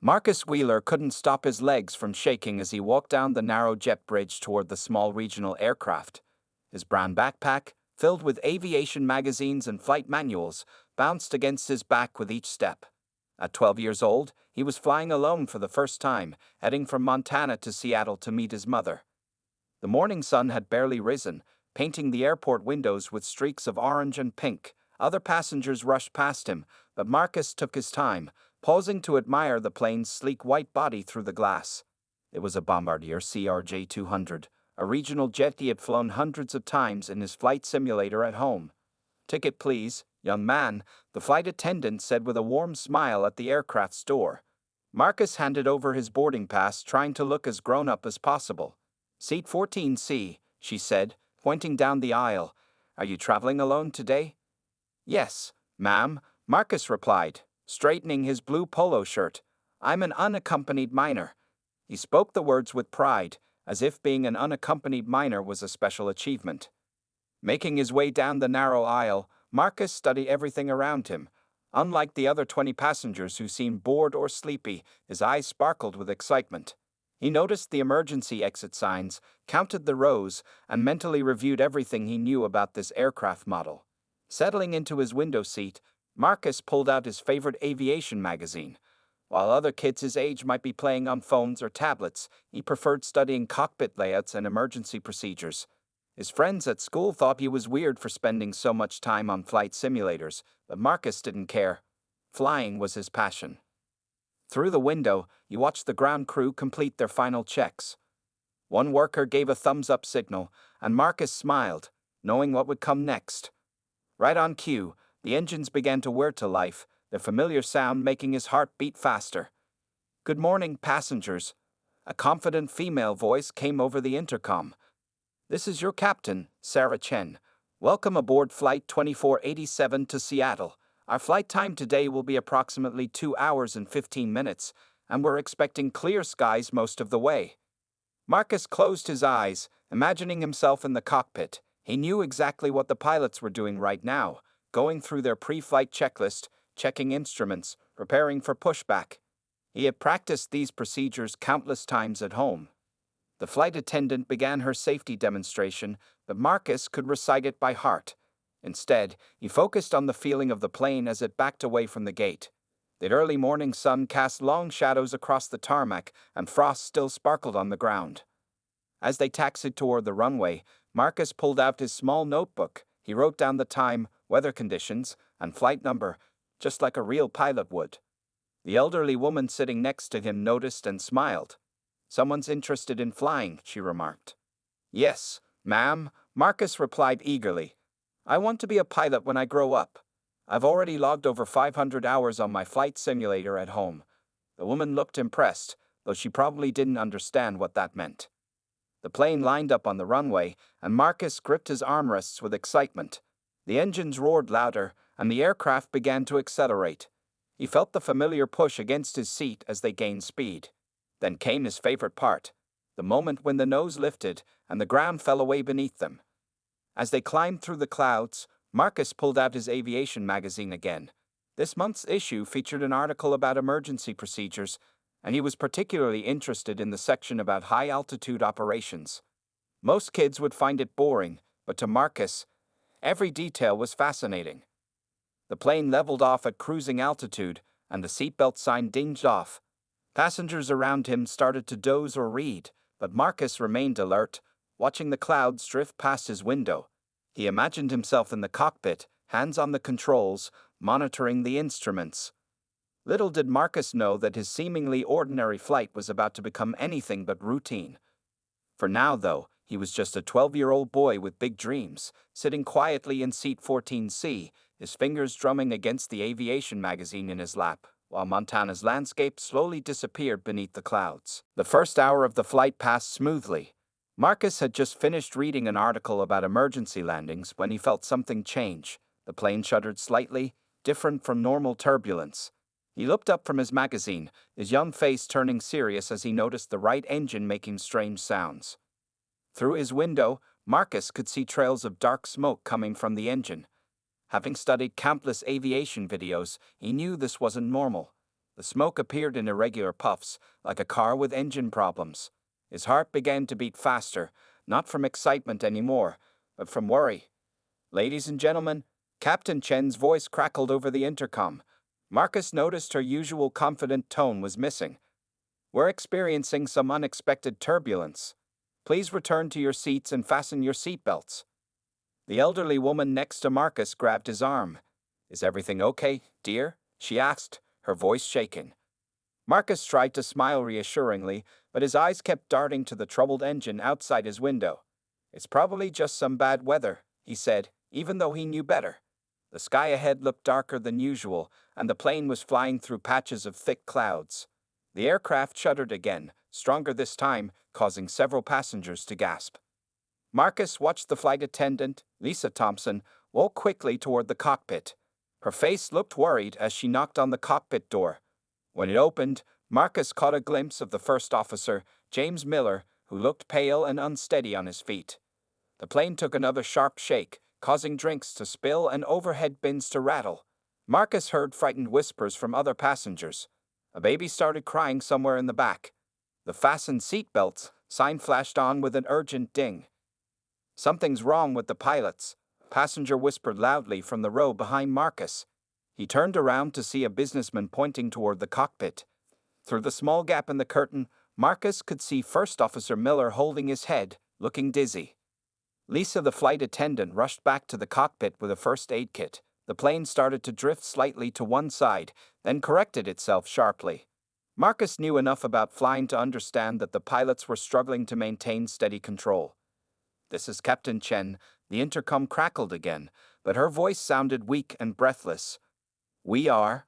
Marcus Wheeler couldn't stop his legs from shaking as he walked down the narrow jet bridge toward the small regional aircraft. His brown backpack, filled with aviation magazines and flight manuals, bounced against his back with each step. At 12 years old, he was flying alone for the first time, heading from Montana to Seattle to meet his mother. The morning sun had barely risen, painting the airport windows with streaks of orange and pink. Other passengers rushed past him, but Marcus took his time, pausing to admire the plane's sleek white body through the glass. It was a Bombardier CRJ-200, a regional jet he had flown hundreds of times in his flight simulator at home. "Ticket, please, young man," the flight attendant said with a warm smile at the aircraft's door. Marcus handed over his boarding pass, trying to look as grown-up as possible. "Seat 14C, she said, pointing down the aisle. "Are you traveling alone today?" "Yes, ma'am," Marcus replied, straightening his blue polo shirt. "I'm an unaccompanied minor." He spoke the words with pride, as if being an unaccompanied minor was a special achievement. Making his way down the narrow aisle, Marcus studied everything around him. Unlike the other 20 passengers who seemed bored or sleepy, his eyes sparkled with excitement. He noticed the emergency exit signs, counted the rows, and mentally reviewed everything he knew about this aircraft model. Settling into his window seat, Marcus pulled out his favorite aviation magazine. While other kids his age might be playing on phones or tablets, he preferred studying cockpit layouts and emergency procedures. His friends at school thought he was weird for spending so much time on flight simulators, but Marcus didn't care. Flying was his passion. Through the window, he watched the ground crew complete their final checks. One worker gave a thumbs-up signal, and Marcus smiled, knowing what would come next. Right on cue, the engines began to whir to life, their familiar sound making his heart beat faster. "Good morning, passengers," a confident female voice came over the intercom. "This is your captain, Sarah Chen. Welcome aboard Flight 2487 to Seattle. Our flight time today will be approximately 2 hours and 15 minutes, and we're expecting clear skies most of the way." Marcus closed his eyes, imagining himself in the cockpit. He knew exactly what the pilots were doing right now, going through their pre-flight checklist, checking instruments, preparing for pushback. He had practiced these procedures countless times at home. The flight attendant began her safety demonstration, but Marcus could recite it by heart. Instead, he focused on the feeling of the plane as it backed away from the gate. The early morning sun cast long shadows across the tarmac, and frost still sparkled on the ground. As they taxied toward the runway, Marcus pulled out his small notebook. He wrote down the time, weather conditions, and flight number, just like a real pilot would. The elderly woman sitting next to him noticed and smiled. "Someone's interested in flying," she remarked. "Yes, ma'am," Marcus replied eagerly. "I want to be a pilot when I grow up. I've already logged over 500 hours on my flight simulator at home." The woman looked impressed, though she probably didn't understand what that meant. The plane lined up on the runway, and Marcus gripped his armrests with excitement. The engines roared louder, and the aircraft began to accelerate. He felt the familiar push against his seat as they gained speed. Then came his favorite part, the moment when the nose lifted and the ground fell away beneath them. As they climbed through the clouds, Marcus pulled out his aviation magazine again. This month's issue featured an article about emergency procedures, and he was particularly interested in the section about high-altitude operations. Most kids would find it boring, but to Marcus, every detail was fascinating. The plane leveled off at cruising altitude, and the seatbelt sign dinged off. Passengers around him started to doze or read, but Marcus remained alert, watching the clouds drift past his window. He imagined himself in the cockpit, hands on the controls, monitoring the instruments. Little did Marcus know that his seemingly ordinary flight was about to become anything but routine. For now, though, he was just a 12-year-old boy with big dreams, sitting quietly in seat 14C, his fingers drumming against the aviation magazine in his lap, while Montana's landscape slowly disappeared beneath the clouds. The first hour of the flight passed smoothly. Marcus had just finished reading an article about emergency landings when he felt something change. The plane shuddered slightly, different from normal turbulence. He looked up from his magazine, his young face turning serious as he noticed the right engine making strange sounds. Through his window, Marcus could see trails of dark smoke coming from the engine. Having studied countless aviation videos, he knew this wasn't normal. The smoke appeared in irregular puffs, like a car with engine problems. His heart began to beat faster, not from excitement anymore, but from worry. "Ladies and gentlemen," Captain Chen's voice crackled over the intercom. Marcus noticed her usual confident tone was missing. "We're experiencing some unexpected turbulence. Please return to your seats and fasten your seatbelts." The elderly woman next to Marcus grabbed his arm. "Is everything okay, dear?" she asked, her voice shaking. Marcus tried to smile reassuringly, but his eyes kept darting to the troubled engine outside his window. "It's probably just some bad weather," he said, even though he knew better. The sky ahead looked darker than usual, and the plane was flying through patches of thick clouds. The aircraft shuddered again, stronger this time, causing several passengers to gasp. Marcus watched the flight attendant, Lisa Thompson, walk quickly toward the cockpit. Her face looked worried as she knocked on the cockpit door. When it opened, Marcus caught a glimpse of the first officer, James Miller, who looked pale and unsteady on his feet. The plane took another sharp shake, causing drinks to spill and overhead bins to rattle. Marcus heard frightened whispers from other passengers. A baby started crying somewhere in the back. The "fasten seatbelts" sign flashed on with an urgent ding. "Something's wrong with the pilots," a passenger whispered loudly from the row behind Marcus. He turned around to see a businessman pointing toward the cockpit. Through the small gap in the curtain, Marcus could see First Officer Miller holding his head, looking dizzy. Lisa, the flight attendant, rushed back to the cockpit with a first aid kit. The plane started to drift slightly to one side, then corrected itself sharply. Marcus knew enough about flying to understand that the pilots were struggling to maintain steady control. "This is Captain Chen." The intercom crackled again, but her voice sounded weak and breathless. We are.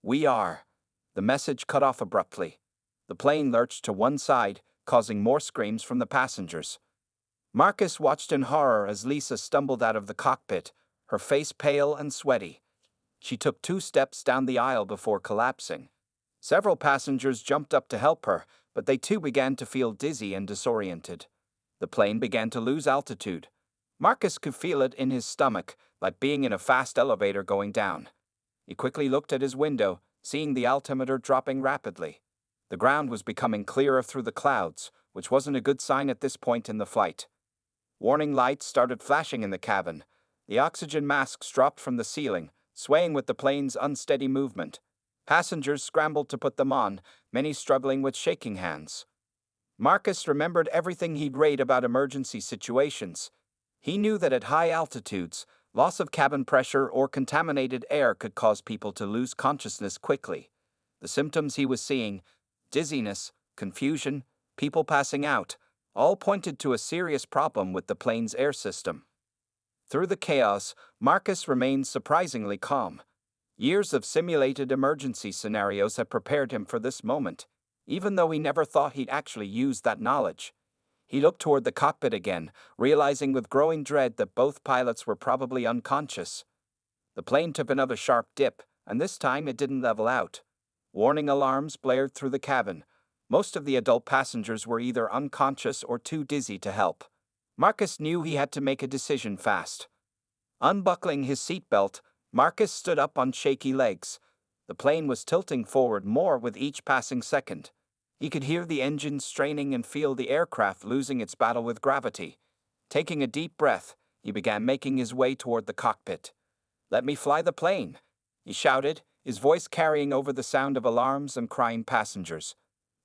The message cut off abruptly. The plane lurched to one side, causing more screams from the passengers. Marcus watched in horror as Lisa stumbled out of the cockpit, her face pale and sweaty. She took 2 steps down the aisle before collapsing. Several passengers jumped up to help her, but they too began to feel dizzy and disoriented. The plane began to lose altitude. Marcus could feel it in his stomach, like being in a fast elevator going down. He quickly looked at his window, seeing the altimeter dropping rapidly. The ground was becoming clearer through the clouds, which wasn't a good sign at this point in the flight. Warning lights started flashing in the cabin. The oxygen masks dropped from the ceiling, swaying with the plane's unsteady movement. Passengers scrambled to put them on, many struggling with shaking hands. Marcus remembered everything he'd read about emergency situations. He knew that at high altitudes, loss of cabin pressure or contaminated air could cause people to lose consciousness quickly. The symptoms he was seeing, dizziness, confusion, people passing out, all pointed to a serious problem with the plane's air system. Through the chaos, Marcus remained surprisingly calm. Years of simulated emergency scenarios had prepared him for this moment, even though he never thought he'd actually use that knowledge. He looked toward the cockpit again, realizing with growing dread that both pilots were probably unconscious. The plane took another sharp dip, and this time it didn't level out. Warning alarms blared through the cabin. Most of the adult passengers were either unconscious or too dizzy to help. Marcus knew he had to make a decision fast. Unbuckling his seatbelt, Marcus stood up on shaky legs. The plane was tilting forward more with each passing second. He could hear the engines straining and feel the aircraft losing its battle with gravity. Taking a deep breath, he began making his way toward the cockpit. "Let me fly the plane," he shouted, his voice carrying over the sound of alarms and crying passengers.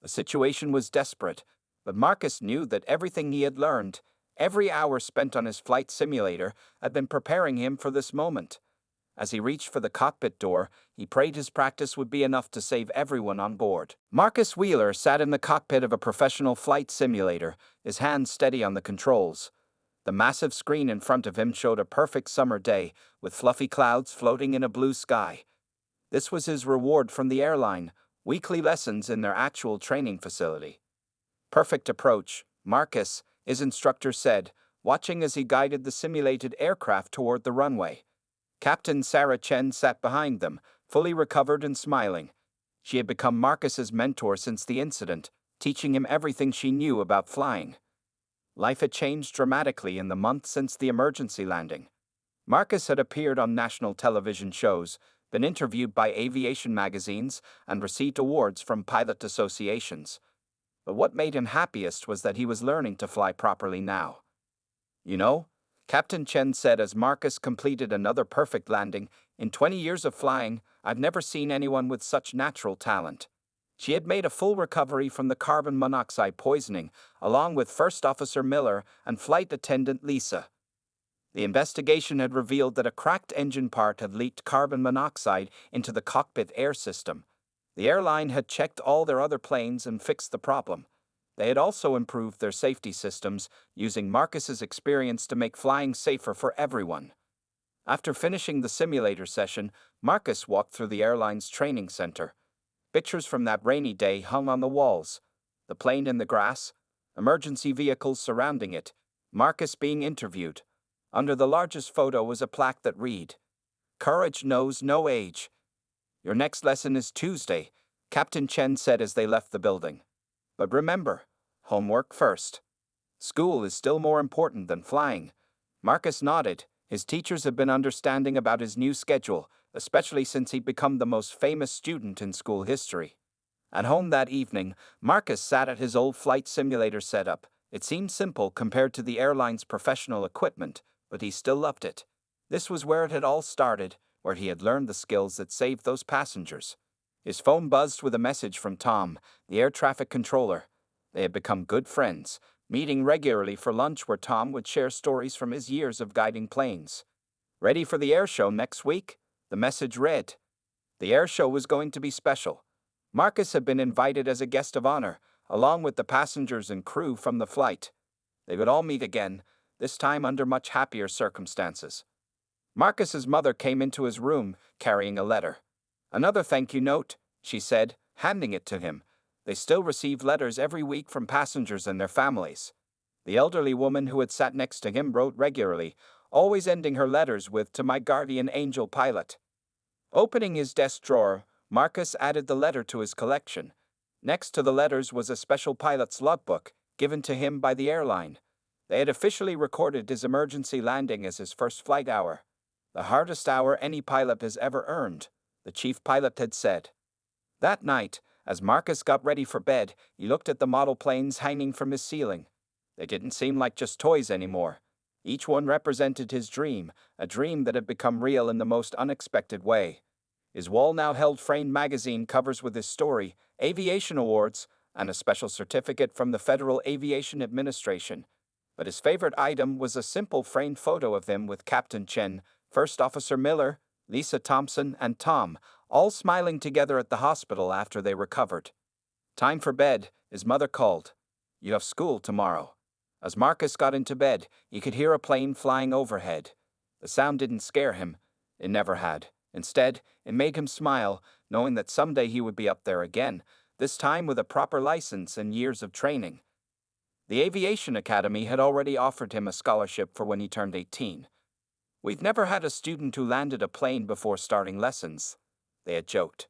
The situation was desperate, but Marcus knew that everything he had learned, every hour spent on his flight simulator, had been preparing him for this moment. As he reached for the cockpit door, he prayed his practice would be enough to save everyone on board. Marcus Wheeler sat in the cockpit of a professional flight simulator, his hands steady on the controls. The massive screen in front of him showed a perfect summer day, with fluffy clouds floating in a blue sky. This was his reward from the airline, weekly lessons in their actual training facility. "Perfect approach, Marcus," his instructor said, watching as he guided the simulated aircraft toward the runway. Captain Sarah Chen sat behind them, fully recovered and smiling. She had become Marcus's mentor since the incident, teaching him everything she knew about flying. Life had changed dramatically in the month since the emergency landing. Marcus had appeared on national television shows, been interviewed by aviation magazines, and received awards from pilot associations. But what made him happiest was that he was learning to fly properly now. You know, Captain Chen said as Marcus completed another perfect landing, in 20 years of flying, I've never seen anyone with such natural talent. She had made a full recovery from the carbon monoxide poisoning, along with First Officer Miller and Flight Attendant Lisa. The investigation had revealed that a cracked engine part had leaked carbon monoxide into the cockpit air system. The airline had checked all their other planes and fixed the problem. They had also improved their safety systems, using Marcus's experience to make flying safer for everyone. After finishing the simulator session, Marcus walked through the airline's training center. Pictures from that rainy day hung on the walls. The plane in the grass, emergency vehicles surrounding it, Marcus being interviewed. Under the largest photo was a plaque that read, "Courage knows no age." "Your next lesson is Tuesday," Captain Chen said as they left the building. "But remember, homework first. School is still more important than flying." Marcus nodded. His teachers had been understanding about his new schedule, especially since he'd become the most famous student in school history. At home that evening, Marcus sat at his old flight simulator setup. It seemed simple compared to the airline's professional equipment, but he still loved it. This was where it had all started, where he had learned the skills that saved those passengers. His phone buzzed with a message from Tom, the air traffic controller. They had become good friends, meeting regularly for lunch where Tom would share stories from his years of guiding planes. "Ready for the air show next week?" the message read. The air show was going to be special. Marcus had been invited as a guest of honor, along with the passengers and crew from the flight. They would all meet again, this time under much happier circumstances. Marcus's mother came into his room, carrying a letter. "Another thank you note," she said, handing it to him. They still received letters every week from passengers and their families. The elderly woman who had sat next to him wrote regularly, always ending her letters with, "To my guardian angel pilot." Opening his desk drawer, Marcus added the letter to his collection. Next to the letters was a special pilot's logbook, given to him by the airline. They had officially recorded his emergency landing as his first flight hour. "The hardest hour any pilot has ever earned," the chief pilot had said. That night, as Marcus got ready for bed, he looked at the model planes hanging from his ceiling. They didn't seem like just toys anymore. Each one represented his dream, a dream that had become real in the most unexpected way. His wall now held framed magazine covers with his story, aviation awards, and a special certificate from the Federal Aviation Administration. But his favorite item was a simple framed photo of him with Captain Chen, First Officer Miller, Lisa Thompson, and Tom, all smiling together at the hospital after they recovered. "Time for bed," his mother called. "You have school tomorrow." As Marcus got into bed, he could hear a plane flying overhead. The sound didn't scare him. It never had. Instead, it made him smile, knowing that someday he would be up there again, this time with a proper license and years of training. The Aviation Academy had already offered him a scholarship for when he turned 18. "We've never had a student who landed a plane before starting lessons," they had joked.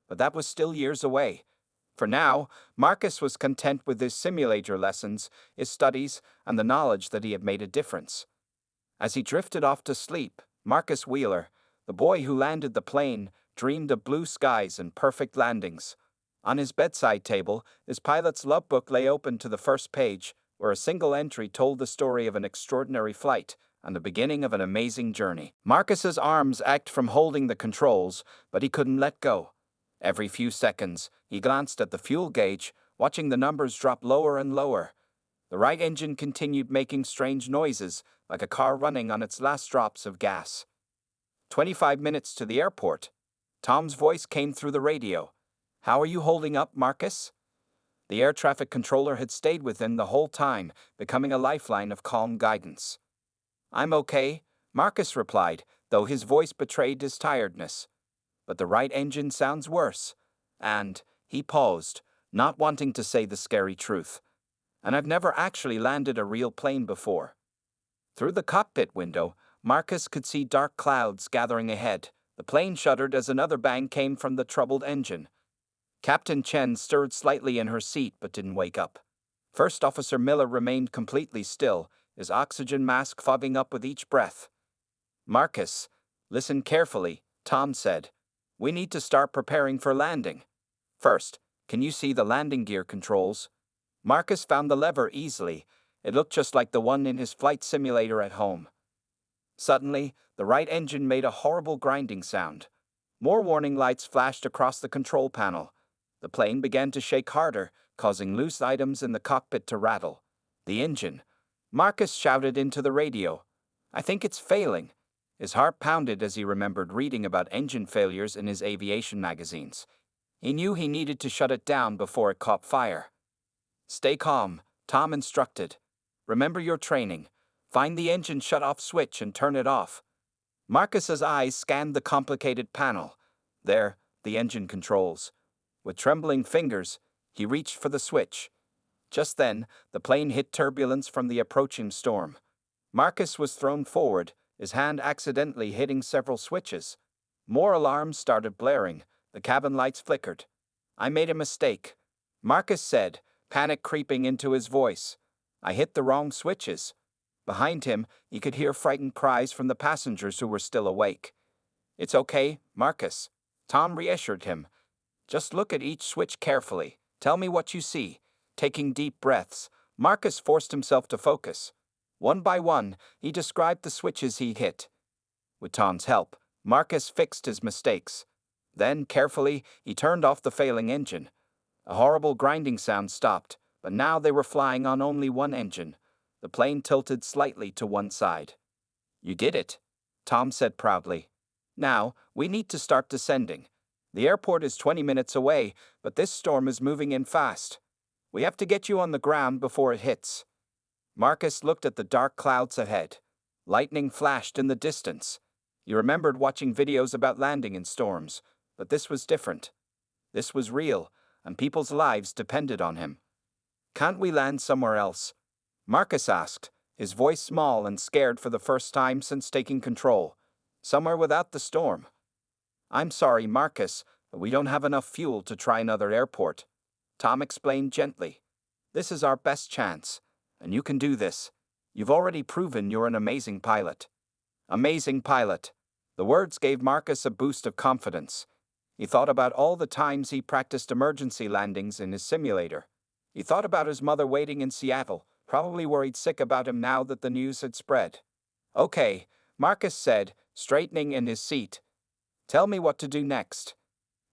But that was still years away. For now, Marcus was content with his simulator lessons, his studies, and the knowledge that he had made a difference. As he drifted off to sleep, Marcus Wheeler, the boy who landed the plane, dreamed of blue skies and perfect landings. On his bedside table, his pilot's logbook lay open to the first page, where a single entry told the story of an extraordinary flight and the beginning of an amazing journey. Marcus's arms ached from holding the controls, but he couldn't let go. Every few seconds, he glanced at the fuel gauge, watching the numbers drop lower and lower. The right engine continued making strange noises, like a car running on its last drops of gas. 25 minutes to the airport. Tom's voice came through the radio. "How are you holding up, Marcus?" The air traffic controller had stayed with him the whole time, becoming a lifeline of calm guidance. "I'm okay," Marcus replied, though his voice betrayed his tiredness. "But the right engine sounds worse." And he paused, not wanting to say the scary truth. "And I've never actually landed a real plane before." Through the cockpit window, Marcus could see dark clouds gathering ahead. The plane shuddered as another bang came from the troubled engine. Captain Chen stirred slightly in her seat but didn't wake up. First Officer Miller remained completely still, his oxygen mask fogging up with each breath. "Marcus, listen carefully," Tom said. We need to start preparing for landing. First, can you see the landing gear controls? Marcus found the lever easily. It looked just like the one in his flight simulator at home. Suddenly, the right engine made a horrible grinding sound. More warning lights flashed across the control panel. The plane began to shake harder, causing loose items in the cockpit to rattle. The engine. Marcus shouted into the radio. I think it's failing. His heart pounded as he remembered reading about engine failures in his aviation magazines. He knew he needed to shut it down before it caught fire. Stay calm, Tom instructed. Remember your training. Find the engine shut-off switch and turn it off. Marcus's eyes scanned the complicated panel. There, the engine controls. With trembling fingers, he reached for the switch. Just then, the plane hit turbulence from the approaching storm. Marcus was thrown forward, his hand accidentally hitting several switches. More alarms started blaring. The cabin lights flickered. I made a mistake, Marcus said, panic creeping into his voice. I hit the wrong switches. Behind him, he could hear frightened cries from the passengers who were still awake. It's okay, Marcus. Tom reassured him. Just look at each switch carefully. Tell me what you see. Taking deep breaths, Marcus forced himself to focus. One by one, he described the switches he hit. With Tom's help, Marcus fixed his mistakes. Then, carefully, he turned off the failing engine. A horrible grinding sound stopped, but now they were flying on only one engine. The plane tilted slightly to one side. You did it, Tom said proudly. Now, we need to start descending. The airport is 20 minutes away, but this storm is moving in fast. We have to get you on the ground before it hits. Marcus looked at the dark clouds ahead. Lightning flashed in the distance. He remembered watching videos about landing in storms, but this was different. This was real, and people's lives depended on him. Can't we land somewhere else? Marcus asked, his voice small and scared for the first time since taking control. Somewhere without the storm. I'm sorry, Marcus, but we don't have enough fuel to try another airport. Tom explained gently. This is our best chance, and you can do this. You've already proven you're an amazing pilot. Amazing pilot. The words gave Marcus a boost of confidence. He thought about all the times he practiced emergency landings in his simulator. He thought about his mother waiting in Seattle, probably worried sick about him now that the news had spread. Okay, Marcus said, straightening in his seat. Tell me what to do next.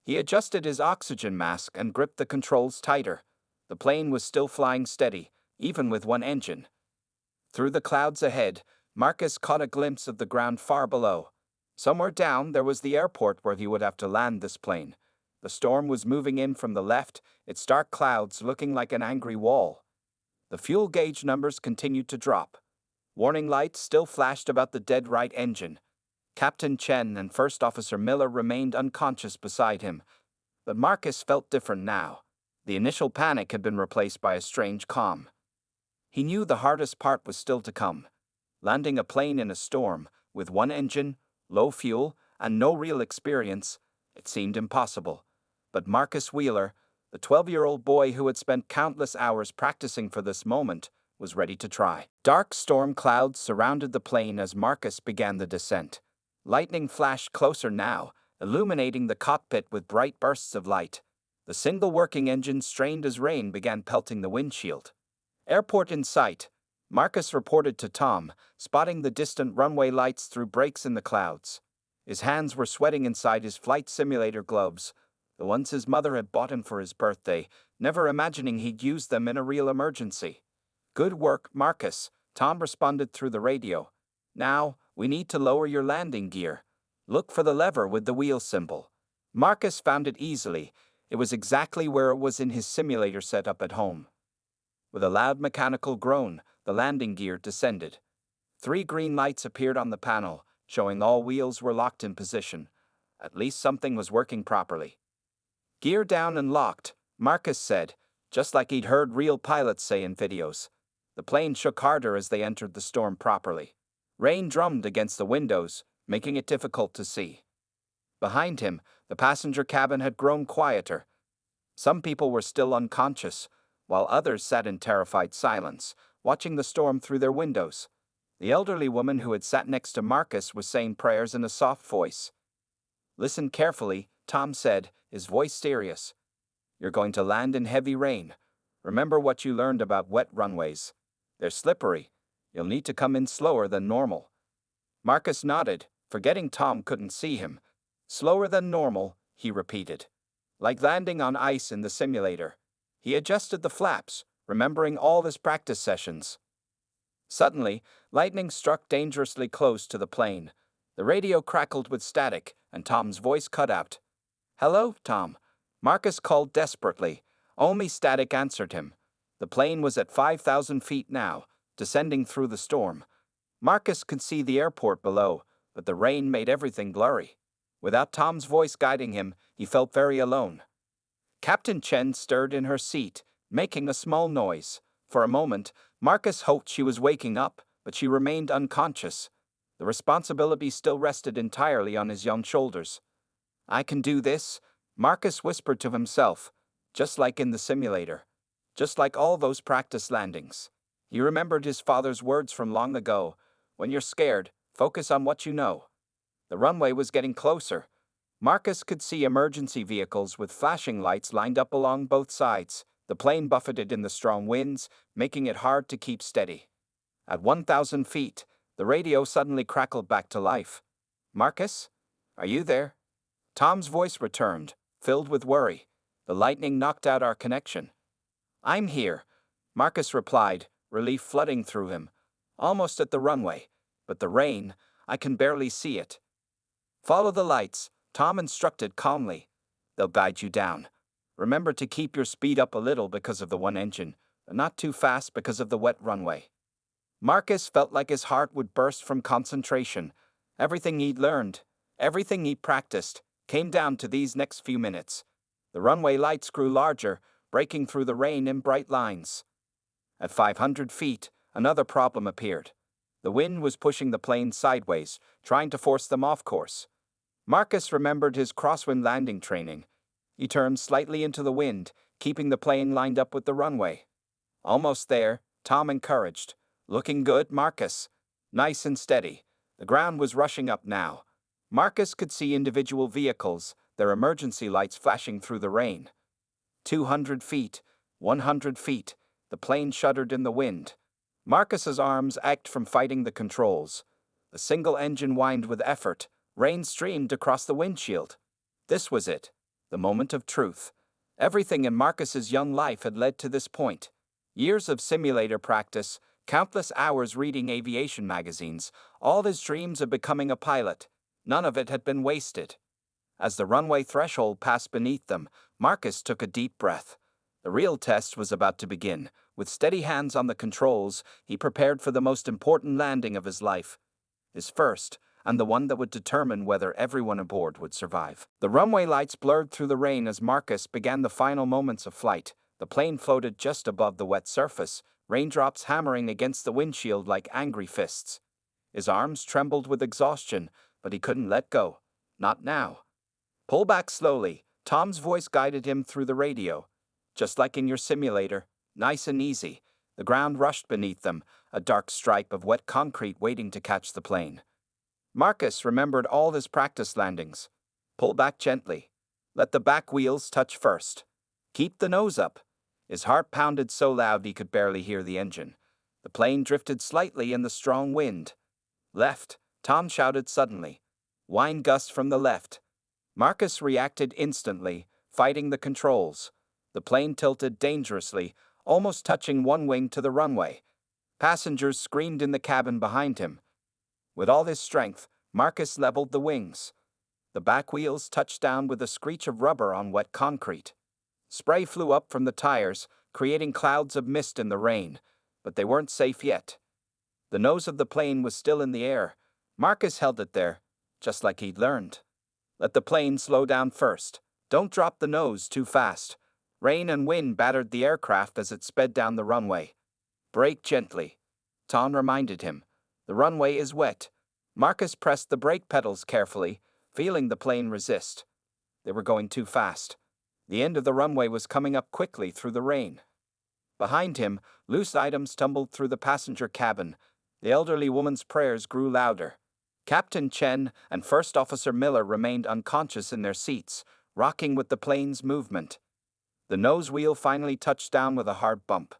He adjusted his oxygen mask and gripped the controls tighter. The plane was still flying steady, even with one engine. Through the clouds ahead, Marcus caught a glimpse of the ground far below. Somewhere down, there was the airport where he would have to land this plane. The storm was moving in from the left, its dark clouds looking like an angry wall. The fuel gauge numbers continued to drop. Warning lights still flashed about the dead right engine. Captain Chen and First Officer Miller remained unconscious beside him. But Marcus felt different now. The initial panic had been replaced by a strange calm. He knew the hardest part was still to come. Landing a plane in a storm, with one engine, low fuel, and no real experience, it seemed impossible. But Marcus Wheeler, the 12-year-old boy who had spent countless hours practicing for this moment, was ready to try. Dark storm clouds surrounded the plane as Marcus began the descent. Lightning flashed closer now, illuminating the cockpit with bright bursts of light. The single working engine strained as rain began pelting the windshield. Airport in sight, Marcus reported to Tom, spotting the distant runway lights through breaks in the clouds. His hands were sweating inside his flight simulator gloves, the ones his mother had bought him for his birthday, never imagining he'd use them in a real emergency. Good work, Marcus, Tom responded through the radio. Now, we need to lower your landing gear. Look for the lever with the wheel symbol. Marcus found it easily. It was exactly where it was in his simulator setup at home. With a loud mechanical groan, the landing gear descended. 3 green lights appeared on the panel, showing all wheels were locked in position. At least something was working properly. Gear down and locked, Marcus said, just like he'd heard real pilots say in videos. The plane shook harder as they entered the storm properly. Rain drummed against the windows, making it difficult to see. Behind him, the passenger cabin had grown quieter. Some people were still unconscious, while others sat in terrified silence, watching the storm through their windows. The elderly woman who had sat next to Marcus was saying prayers in a soft voice. Listen carefully, Tom said, his voice serious. "You're going to land in heavy rain. Remember what you learned about wet runways. They're slippery. You'll need to come in slower than normal." Marcus nodded, forgetting Tom couldn't see him. "Slower than normal," he repeated. "Like landing on ice in the simulator." He adjusted the flaps, remembering all his practice sessions. Suddenly, lightning struck dangerously close to the plane. The radio crackled with static, and Tom's voice cut out. "Hello, Tom," Marcus called desperately. Only static answered him. The plane was at 5,000 feet now, descending through the storm. Marcus could see the airport below, but the rain made everything blurry. Without Tom's voice guiding him, he felt very alone. Captain Chen stirred in her seat, making a small noise. For a moment, Marcus hoped she was waking up, but she remained unconscious. The responsibility still rested entirely on his young shoulders. "I can do this," Marcus whispered to himself, "just like in the simulator. Just like all those practice landings." He remembered his father's words from long ago. "When you're scared, focus on what you know." The runway was getting closer. Marcus could see emergency vehicles with flashing lights lined up along both sides. The plane buffeted in the strong winds, making it hard to keep steady. At 1,000 feet, the radio suddenly crackled back to life. "Marcus? Are you there?" Tom's voice returned, filled with worry. "The lightning knocked out our connection." "I'm here," Marcus replied, relief flooding through him. "Almost at the runway, but the rain, I can barely see it." "Follow the lights," Tom instructed calmly. "They'll guide you down. Remember to keep your speed up a little because of the one engine, but not too fast because of the wet runway." Marcus felt like his heart would burst from concentration. Everything he'd learned, everything he'd practiced, came down to these next few minutes. The runway lights grew larger, breaking through the rain in bright lines. At 500 feet, another problem appeared. The wind was pushing the plane sideways, trying to force them off course. Marcus remembered his crosswind landing training. He turned slightly into the wind, keeping the plane lined up with the runway. "Almost there," Tom encouraged. "Looking good, Marcus." Nice and steady. The ground was rushing up now. Marcus could see individual vehicles, their emergency lights flashing through the rain. 200 feet, 100 feet, the plane shuddered in the wind. Marcus's arms ached from fighting the controls. The single engine whined with effort. Rain streamed across the windshield. This was it, the moment of truth. Everything in Marcus's young life had led to this point. Years of simulator practice, countless hours reading aviation magazines, all his dreams of becoming a pilot. None of it had been wasted. As the runway threshold passed beneath them, Marcus took a deep breath. The real test was about to begin. With steady hands on the controls, he prepared for the most important landing of his life. His first, and the one that would determine whether everyone aboard would survive. The runway lights blurred through the rain as Marcus began the final moments of flight. The plane floated just above the wet surface, raindrops hammering against the windshield like angry fists. His arms trembled with exhaustion, but he couldn't let go. Not now. "Pull back slowly," Tom's voice guided him through the radio. "Just like in your simulator, nice and easy." The ground rushed beneath them, a dark stripe of wet concrete waiting to catch the plane. Marcus remembered all his practice landings. "Pull back gently. Let the back wheels touch first. Keep the nose up." His heart pounded so loud he could barely hear the engine. The plane drifted slightly in the strong wind. "Left," Tom shouted suddenly. "Wind gust from the left." Marcus reacted instantly, fighting the controls. The plane tilted dangerously, almost touching one wing to the runway. Passengers screamed in the cabin behind him. With all his strength, Marcus leveled the wings. The back wheels touched down with a screech of rubber on wet concrete. Spray flew up from the tires, creating clouds of mist in the rain, but they weren't safe yet. The nose of the plane was still in the air. Marcus held it there, just like he'd learned. Let the plane slow down first. Don't drop the nose too fast. Rain and wind battered the aircraft as it sped down the runway. "Brake gently," Tom reminded him. "The runway is wet." Marcus pressed the brake pedals carefully, feeling the plane resist. They were going too fast. The end of the runway was coming up quickly through the rain. Behind him, loose items tumbled through the passenger cabin. The elderly woman's prayers grew louder. Captain Chen and First Officer Miller remained unconscious in their seats, rocking with the plane's movement. The nose wheel finally touched down with a hard bump.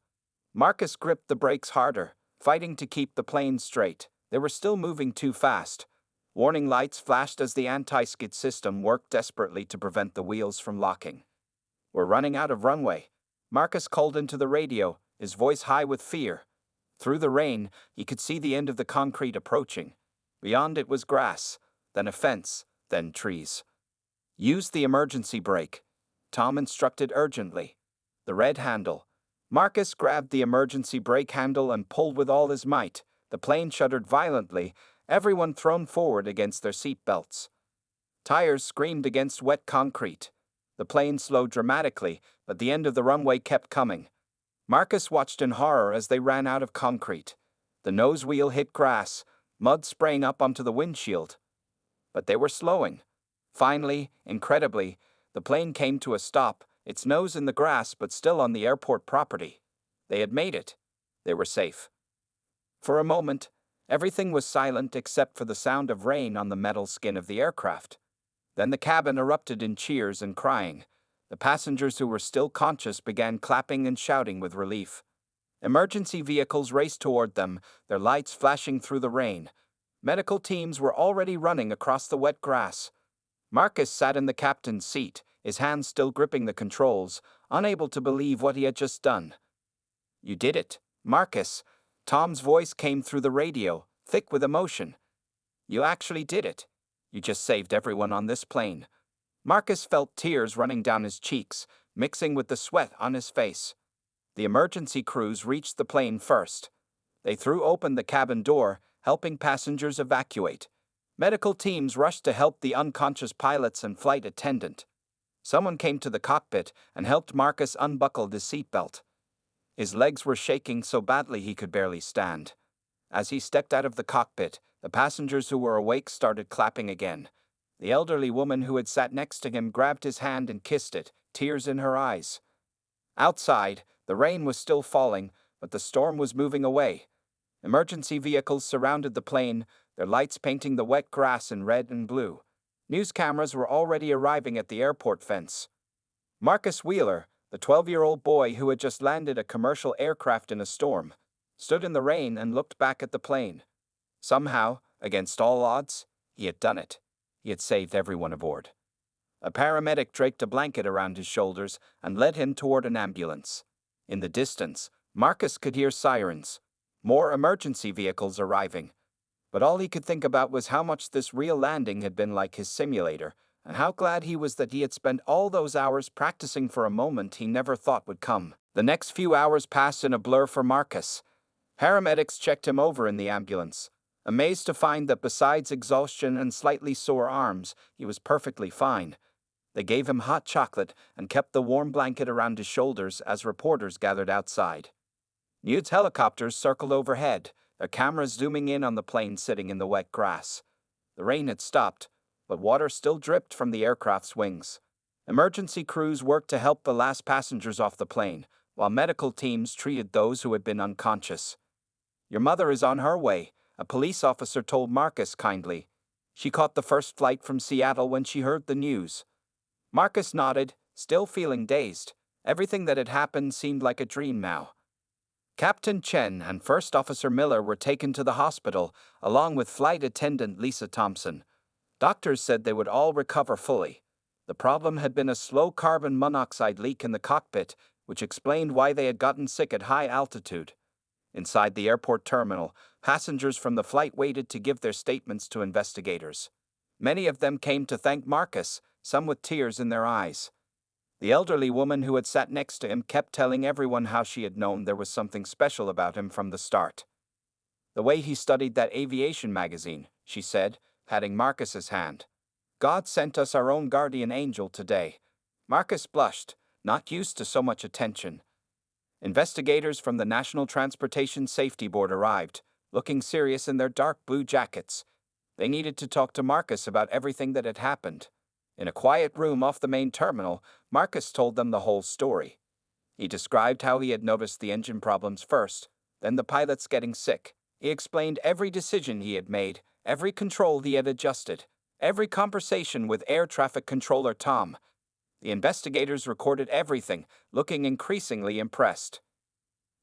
Marcus gripped the brakes harder, fighting to keep the plane straight. They were still moving too fast. Warning lights flashed as the anti-skid system worked desperately to prevent the wheels from locking. "We're running out of runway," Marcus called into the radio, his voice high with fear. Through the rain, he could see the end of the concrete approaching. Beyond it was grass, then a fence, then trees. "Use the emergency brake," Tom instructed urgently. The red handle. Marcus grabbed the emergency brake handle and pulled with all his might. The plane shuddered violently, everyone thrown forward against their seat belts. Tires screamed against wet concrete. The plane slowed dramatically, but the end of the runway kept coming. Marcus watched in horror as they ran out of concrete. The nose wheel hit grass, mud spraying up onto the windshield. But they were slowing. Finally, incredibly, the plane came to a stop, its nose in the grass but still on the airport property. They had made it. They were safe. For a moment, everything was silent except for the sound of rain on the metal skin of the aircraft. Then the cabin erupted in cheers and crying. The passengers who were still conscious began clapping and shouting with relief. Emergency vehicles raced toward them, their lights flashing through the rain. Medical teams were already running across the wet grass. Marcus sat in the captain's seat, his hands still gripping the controls, unable to believe what he had just done. "You did it, Marcus," Tom's voice came through the radio, thick with emotion. "You actually did it. You just saved everyone on this plane." Marcus felt tears running down his cheeks, mixing with the sweat on his face. The emergency crews reached the plane first. They threw open the cabin door, helping passengers evacuate. Medical teams rushed to help the unconscious pilots and flight attendant. Someone came to the cockpit and helped Marcus unbuckle his seatbelt. His legs were shaking so badly he could barely stand. As he stepped out of the cockpit, the passengers who were awake started clapping again. The elderly woman who had sat next to him grabbed his hand and kissed it, tears in her eyes. Outside, the rain was still falling, but the storm was moving away. Emergency vehicles surrounded the plane, their lights painting the wet grass in red and blue. News cameras were already arriving at the airport fence. Marcus Wheeler, the 12-year-old boy who had just landed a commercial aircraft in a storm, stood in the rain and looked back at the plane. Somehow, against all odds, he had done it. He had saved everyone aboard. A paramedic draped a blanket around his shoulders and led him toward an ambulance. In the distance, Marcus could hear sirens. More emergency vehicles arriving. But all he could think about was how much this real landing had been like his simulator, and how glad he was that he had spent all those hours practicing for a moment he never thought would come. The next few hours passed in a blur for Marcus. Paramedics checked him over in the ambulance, amazed to find that besides exhaustion and slightly sore arms, he was perfectly fine. They gave him hot chocolate and kept the warm blanket around his shoulders as reporters gathered outside. News helicopters circled overhead, their cameras zooming in on the plane sitting in the wet grass. The rain had stopped, but water still dripped from the aircraft's wings. Emergency crews worked to help the last passengers off the plane, while medical teams treated those who had been unconscious. "Your mother is on her way," a police officer told Marcus kindly. "She caught the first flight from Seattle when she heard the news." Marcus nodded, still feeling dazed. Everything that had happened seemed like a dream now. Captain Chen and First Officer Miller were taken to the hospital, along with flight attendant Lisa Thompson. Doctors said they would all recover fully. The problem had been a slow carbon monoxide leak in the cockpit, which explained why they had gotten sick at high altitude. Inside the airport terminal, passengers from the flight waited to give their statements to investigators. Many of them came to thank Marcus, some with tears in their eyes. The elderly woman who had sat next to him kept telling everyone how she had known there was something special about him from the start. "The way he studied that aviation magazine," she said, patting Marcus's hand. "God sent us our own guardian angel today." Marcus blushed, not used to so much attention. Investigators from the National Transportation Safety Board arrived, looking serious in their dark blue jackets. They needed to talk to Marcus about everything that had happened. In a quiet room off the main terminal, Marcus told them the whole story. He described how he had noticed the engine problems first, then the pilots getting sick, He explained every decision he had made, every control he had adjusted, every conversation with air traffic controller Tom. The investigators recorded everything, looking increasingly impressed.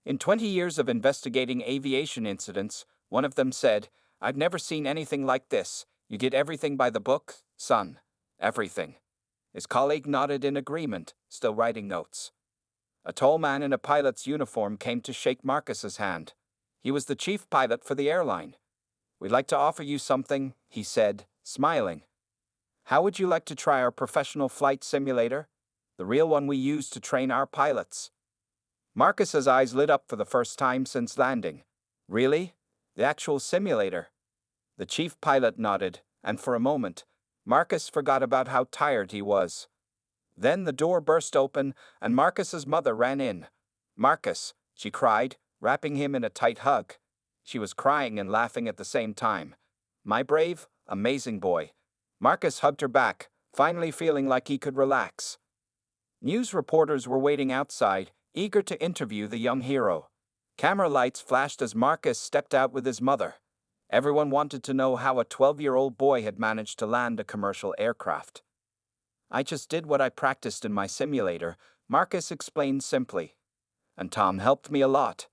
In 20 years of investigating aviation incidents, one of them said, "I've never seen anything like this. You did everything by the book, son. Everything." His colleague nodded in agreement, still writing notes. A tall man in a pilot's uniform came to shake Marcus's hand. He was the chief pilot for the airline. "We'd like to offer you something," he said, smiling. "How would you like to try our professional flight simulator? The real one we use to train our pilots." Marcus's eyes lit up for the first time since landing. "Really? The actual simulator?" The chief pilot nodded, and for a moment, Marcus forgot about how tired he was. Then the door burst open, and Marcus's mother ran in. "Marcus," she cried, wrapping him in a tight hug. She was crying and laughing at the same time. "My brave, amazing boy." Marcus hugged her back, finally feeling like he could relax. News reporters were waiting outside, eager to interview the young hero. Camera lights flashed as Marcus stepped out with his mother. Everyone wanted to know how a 12-year-old boy had managed to land a commercial aircraft. "I just did what I practiced in my simulator," Marcus explained simply. "And Tom helped me a lot."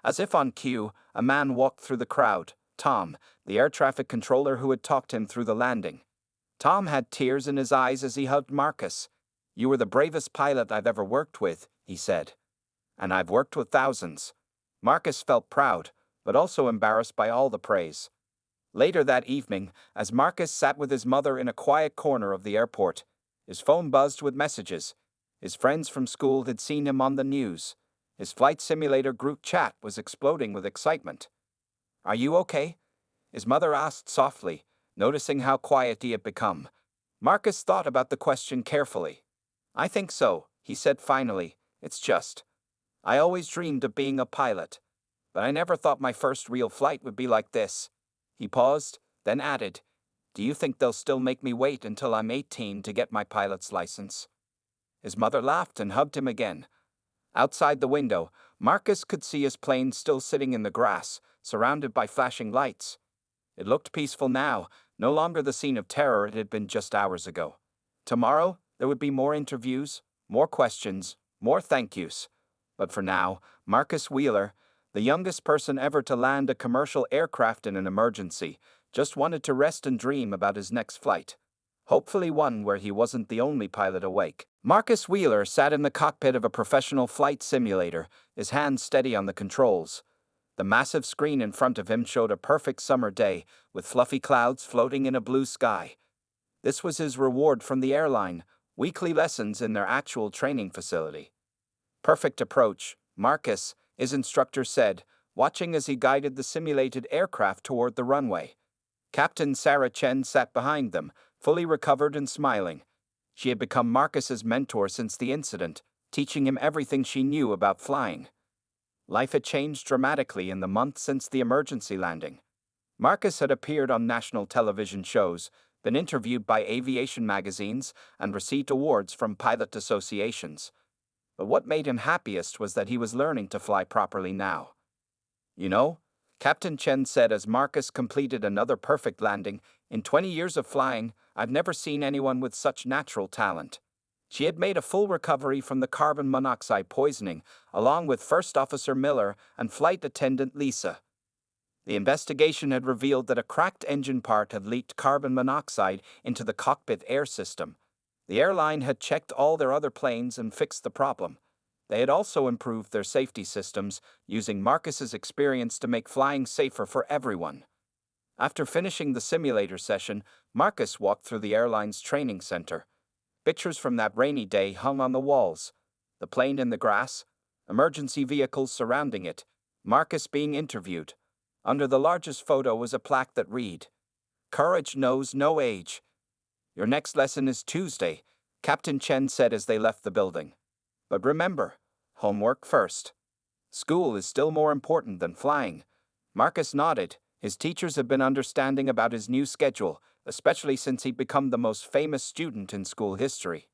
As if on cue, a man walked through the crowd, Tom, the air traffic controller who had talked him through the landing. Tom had tears in his eyes as he hugged Marcus. "You were the bravest pilot I've ever worked with," he said. "And I've worked with thousands." Marcus felt proud, but also embarrassed by all the praise. Later that evening, as Marcus sat with his mother in a quiet corner of the airport, his phone buzzed with messages. His friends from school had seen him on the news. His flight simulator group chat was exploding with excitement. "Are you okay?" his mother asked softly, noticing how quiet he had become. Marcus thought about the question carefully. "I think so," he said finally. "It's just, I always dreamed of being a pilot, but I never thought my first real flight would be like this." He paused, then added, "Do you think they'll still make me wait until I'm 18 to get my pilot's license?" His mother laughed and hugged him again. Outside the window, Marcus could see his plane still sitting in the grass, surrounded by flashing lights. It looked peaceful now, no longer the scene of terror it had been just hours ago. Tomorrow, there would be more interviews, more questions, more thank yous. But for now, Marcus Wheeler, the youngest person ever to land a commercial aircraft in an emergency, just wanted to rest and dream about his next flight. Hopefully one where he wasn't the only pilot awake. Marcus Wheeler sat in the cockpit of a professional flight simulator, his hands steady on the controls. The massive screen in front of him showed a perfect summer day, with fluffy clouds floating in a blue sky. This was his reward from the airline, weekly lessons in their actual training facility. "Perfect approach," Marcus, his instructor said, watching as he guided the simulated aircraft toward the runway. Captain Sarah Chen sat behind them, fully recovered and smiling. She had become Marcus's mentor since the incident, teaching him everything she knew about flying. Life had changed dramatically in the month since the emergency landing. Marcus had appeared on national television shows, been interviewed by aviation magazines, and received awards from pilot associations. But what made him happiest was that he was learning to fly properly now. "You know," Captain Chen said as Marcus completed another perfect landing, "in 20 years of flying, I've never seen anyone with such natural talent." She had made a full recovery from the carbon monoxide poisoning, along with First Officer Miller and Flight Attendant Lisa. The investigation had revealed that a cracked engine part had leaked carbon monoxide into the cockpit air system. The airline had checked all their other planes and fixed the problem. They had also improved their safety systems, using Marcus's experience to make flying safer for everyone. After finishing the simulator session, Marcus walked through the airline's training center. Pictures from that rainy day hung on the walls. The plane in the grass, emergency vehicles surrounding it, Marcus being interviewed. Under the largest photo was a plaque that read, "Courage knows no age." "Your next lesson is Tuesday," Captain Chen said as they left the building. "But remember, homework first. School is still more important than flying." Marcus nodded. His teachers had been understanding about his new schedule, especially since he'd become the most famous student in school history.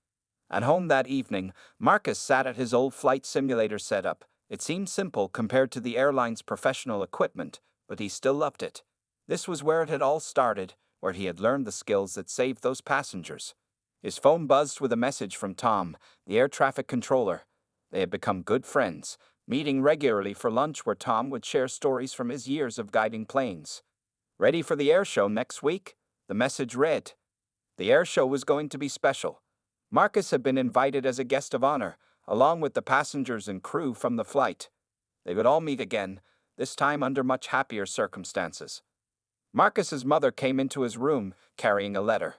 At home that evening, Marcus sat at his old flight simulator setup. It seemed simple compared to the airline's professional equipment, but he still loved it. This was where it had all started, where he had learned the skills that saved those passengers. His phone buzzed with a message from Tom, the air traffic controller. They had become good friends, meeting regularly for lunch where Tom would share stories from his years of guiding planes. "Ready for the air show next week?" the message read. The air show was going to be special. Marcus had been invited as a guest of honor, along with the passengers and crew from the flight. They would all meet again, this time under much happier circumstances. Marcus's mother came into his room, carrying a letter.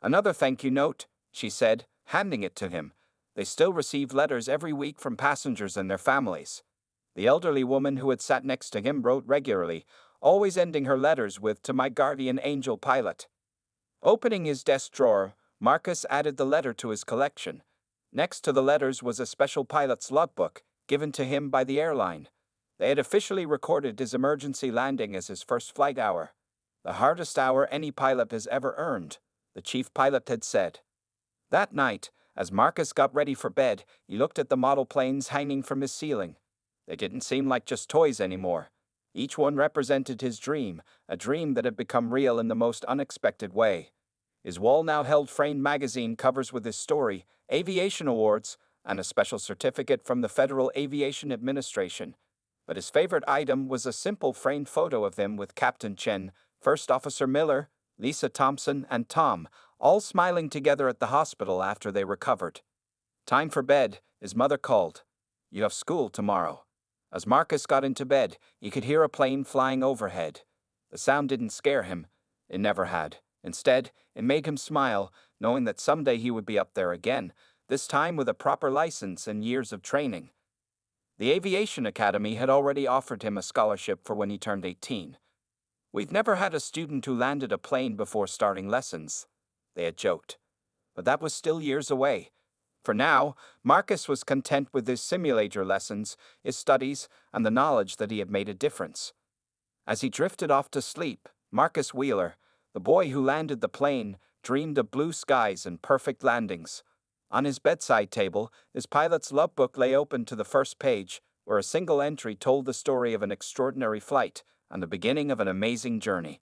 "Another thank you note," she said, handing it to him. They still received letters every week from passengers and their families. The elderly woman who had sat next to him wrote regularly, always ending her letters with "To my guardian angel pilot." Opening his desk drawer, Marcus added the letter to his collection. Next to the letters was a special pilot's logbook, given to him by the airline. They had officially recorded his emergency landing as his first flight hour. "The hardest hour any pilot has ever earned," the chief pilot had said. That night, as Marcus got ready for bed, he looked at the model planes hanging from his ceiling. They didn't seem like just toys anymore. Each one represented his dream, a dream that had become real in the most unexpected way. His wall now held framed magazine covers with his story, aviation awards, and a special certificate from the Federal Aviation Administration. But his favorite item was a simple framed photo of him with Captain Chen, First Officer Miller, Lisa Thompson, and Tom, all smiling together at the hospital after they recovered. "Time for bed," his mother called. "You have school tomorrow." As Marcus got into bed, he could hear a plane flying overhead. The sound didn't scare him. It never had. Instead, it made him smile, knowing that someday he would be up there again, this time with a proper license and years of training. The Aviation Academy had already offered him a scholarship for when he turned 18. "We've never had a student who landed a plane before starting lessons," they had joked. But that was still years away. For now, Marcus was content with his simulator lessons, his studies, and the knowledge that he had made a difference. As he drifted off to sleep, Marcus Wheeler, the boy who landed the plane, dreamed of blue skies and perfect landings. On his bedside table, his pilot's logbook lay open to the first page, where a single entry told the story of an extraordinary flight and the beginning of an amazing journey.